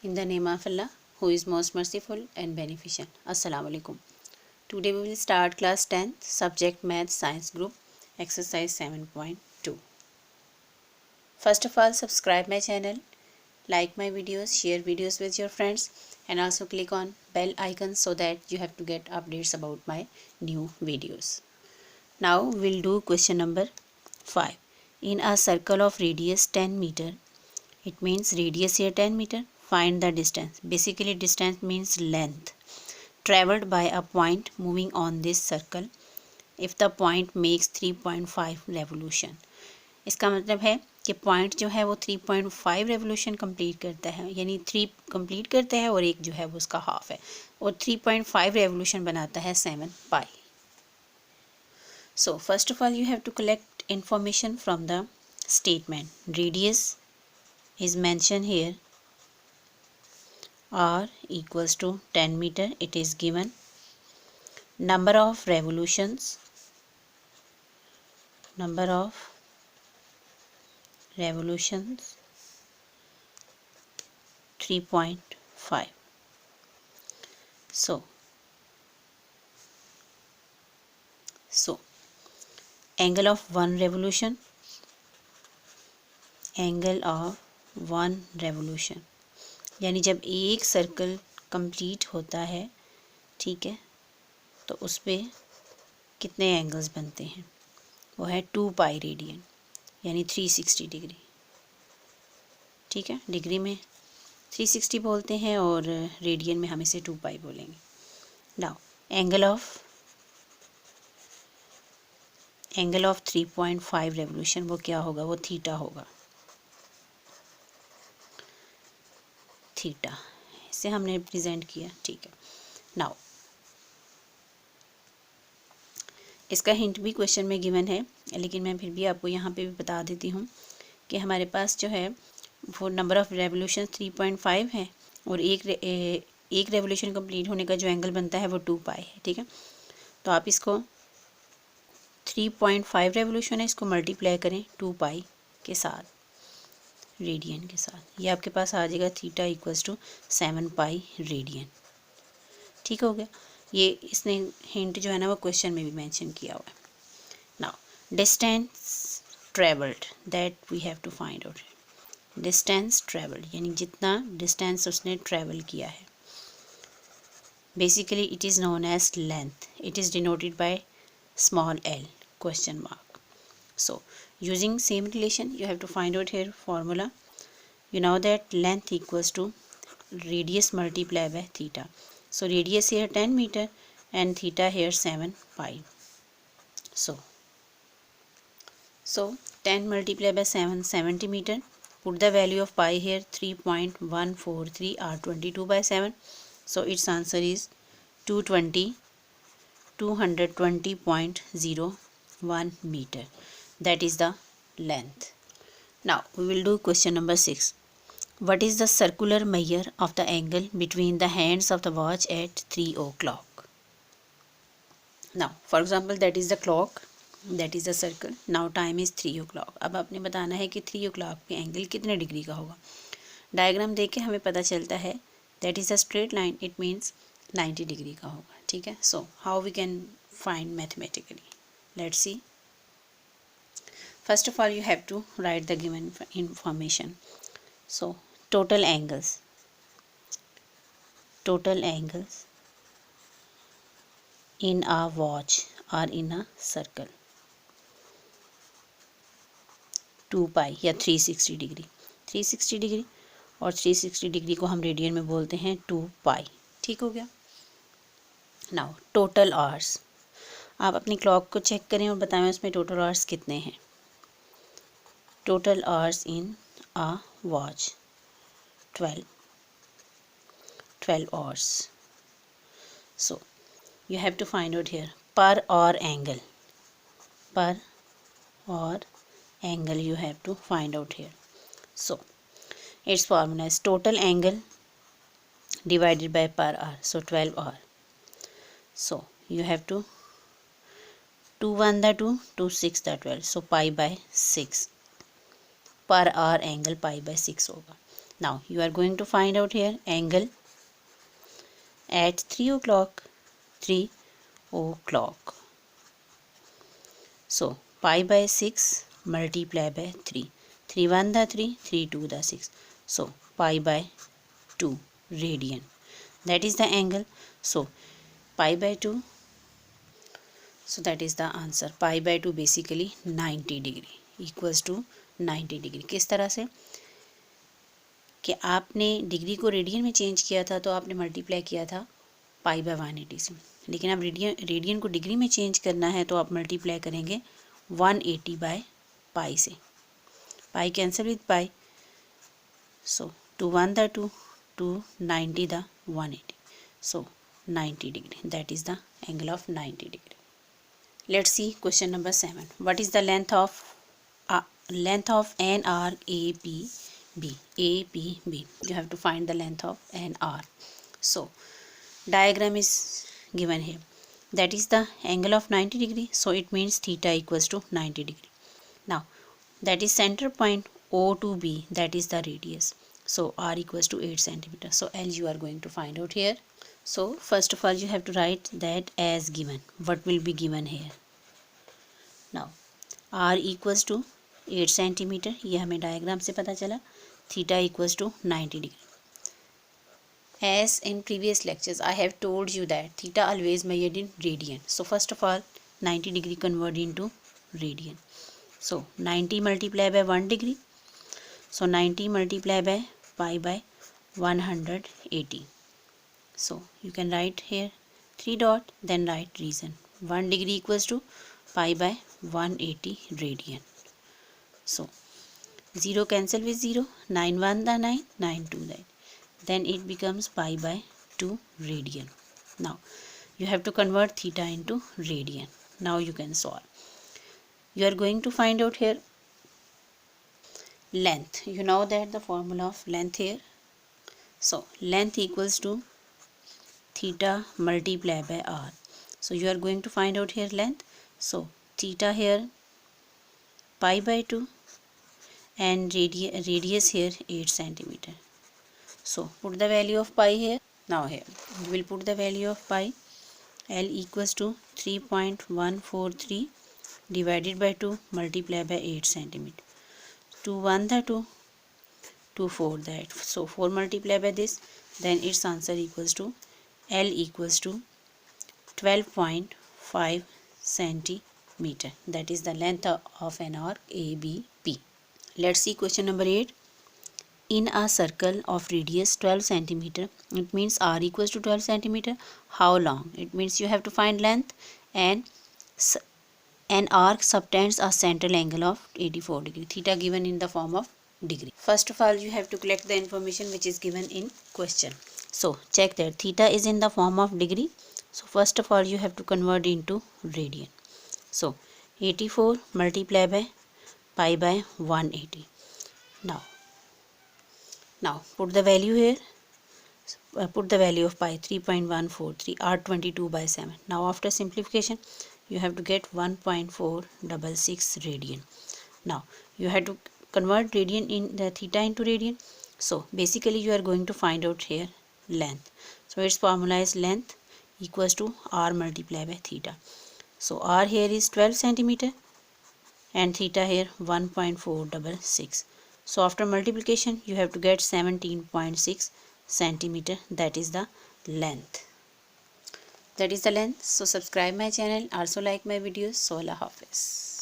In the name of Allah, who is most merciful and beneficent. Assalamu alaikum. Today we will start class 10th, subject Math Science Group, exercise 7.2. First of all, subscribe my channel, like my videos, share videos with your friends, and also click on bell icon so that you have to get updates about my new videos. Now we'll do question number 5. In a circle of radius 10 meter, it means radius here 10 meter. Find the distance. Basically distance means length traveled by a point moving on this circle if the point makes 3.5 revolution. इसका मतलब है कि point जो है वो 3.5 revolution complete करता है, यानी 3 कंप्लीट करता है और एक जो है वो उसका हाफ है, और 3.5 रेवोल्यूशन बनाता है 7 पाई. So first of all you have to collect information from the statement. Radius is mentioned here r equals to 10 meter. It is given. Number of revolutions 3.5. So angle of one revolution, यानी जब एक circle complete होता है, ठीक है, तो उस पर कितने एंगल्स बनते हैं, वो है 2 पाई रेडियन, यानी 360 डिग्री. ठीक है, डिग्री में 360 बोलते हैं और रेडियन में हम इसे 2 पाई बोलेंगे. नाउ एंगल ऑफ 3.5 रेवोल्यूशन वो क्या होगा, वो थीटा होगा. थीटा इसे हमने रिप्रेजेंट किया. ठीक है. नाउ इसका हिंट भी क्वेश्चन में गिवन है, लेकिन मैं फिर भी आपको यहाँ पे भी बता देती हूँ कि हमारे पास जो है वो नंबर ऑफ़ रेवोल्यूशन 3.5 है और एक रेवोल्यूशन कंप्लीट होने का जो एंगल बनता है वो 2 पाई है. ठीक है, तो आप इसको 3.5 रेवोल्यूशन है, इसको मल्टीप्लाई करें 2 पाई के साथ, रेडियन के साथ, ये आपके पास आ जाएगा theta equals to 7 pi radian. ठीक हो गया. ये इसने हिंट जो है ना वो क्वेश्चन में भी मेंशन किया हुआ है. Now distance travelled that we have to find out. Distance travelled यानी जितना डिस्टेंस उसने ट्रेवल किया है. Basically it is known as length. It is denoted by small l question mark. So using same relation you have to find out here formula. You know that length equals to radius multiplied by theta. So radius here 10 meter and theta here 7 pi. So 10 multiplied by 7 70 meter. Put the value of pi here 3.143 or 22 by 7. So its answer is 220.01 meter. That is the length. Now we will do question number 6. What is the circular measure of the angle between the hands of the watch at 3 o'clock? Now for example that is the clock, that is the circle. Now time is 3 o'clock. अब आपने बताना है कि 3 o'clock पे angle कितने degree का होगा. Diagram देख के हमें पता चलता है that is a straight line, it means 90 degree का होगा. ठीक है. So how we can find mathematically? Let's see. First of all you have to write the given information. So total angles in a watch or in a circle 2 पाई या 360 degree. 360 degree और 360 degree को हम radian में बोलते हैं 2 पाई. ठीक हो गया. Now total hours. आप अपनी क्लॉक को चेक करें और बताएं उसमें टोटल आवर्स कितने हैं. Total hours in a watch 12 hours. So you have to find out here per hour angle you have to find out here. So its formula is total angle divided by per hour. So 12 hour. So you have to 2 1 the 2, 2 6 the 12. So pi by 6 per hour angle pi by 6 होगा. Now you are going to find out here angle at 3 o'clock. 3 o'clock. So pi by 6 multiply by 3. 3 1 the 3, 3 2 the 6. So pi by 2 radian. That is the angle. So pi by 2. So that is the answer. Pi by 2 basically 90 degree equals to 90 degree. किस तरह से कि आपने degree को radian में change किया था तो आपने मल्टीप्लाई किया था पाई बाय 180 से, लेकिन अब रेडियन को डिग्री में चेंज करना है तो आप मल्टीप्लाई करेंगे 180 बाय पाई से. Pi cancel with pi. So 2 1 the 2, 2 90 the 180. So 90 degree. That is the angle of 90 degree. Let's see question number 7. What is the length of an arc APB? APB. You have to find the length of an arc. So diagram is given here. That is the angle of 90 degree. So it means theta equals to 90 degree. Now that is center point O to B. That is the radius. So R equals to 8 centimeter. So L you are going to find out here. So first of all you have to write that as given. What will be given here? Now R equals to 8 centimeter. ये हमें diagram से पता चला. Theta equals to 90 degree. As in previous lectures I have told you that theta always measured in radian. So first of all 90 degree convert into radian. So 90 multiplied by 1 degree. So 90 multiplied by pi by 180. So you can write here 3 dot, then write reason. 1 degree equals to pi by 180 radian. So 0 cancel with 0. 9 1 the 9, 9 2 that. Then it becomes pi by 2 radian. Now you have to convert theta into radian. Now you can solve. You are going to find out here length. You know that the formula of length here. So length equals to theta multiplied by r. So you are going to find out here length. So theta here pi by 2 and radius here 8 centimeter. So put the value of pi here. Now here we will put the value of pi. L equals to 3.143 divided by 2 multiplied by 8 centimeter. 2 1 the 2, 2 4 that. So 4 multiplied by this, then its answer equals to L equals to 12.5 centimeter. That is the length of an arc ABP. Let's see question number 8. In a circle of radius 12 centimeter, it means R equals to 12 centimeter. How long? It means you have to find length, and an arc subtends a central angle of 84 degree. Theta given in the form of degree. First of all you have to collect the information which is given in question. So check that theta is in the form of degree. So first of all you have to convert into radian. So 84 multiplied by pi by 180. Now put the value here. Put the value of pi 3.143 or 22 by 7. Now after simplification you have to get 1.466 radian. Now you have to convert radian in the theta into radian. So basically you are going to find out here length. So its formula is length equals to r multiplied by theta. So r here is 12 centimeter and theta here 1.466. So after multiplication you have to get 17.6 centimeter. That is the length. So subscribe my channel, also like my videos. So Allah Hafiz.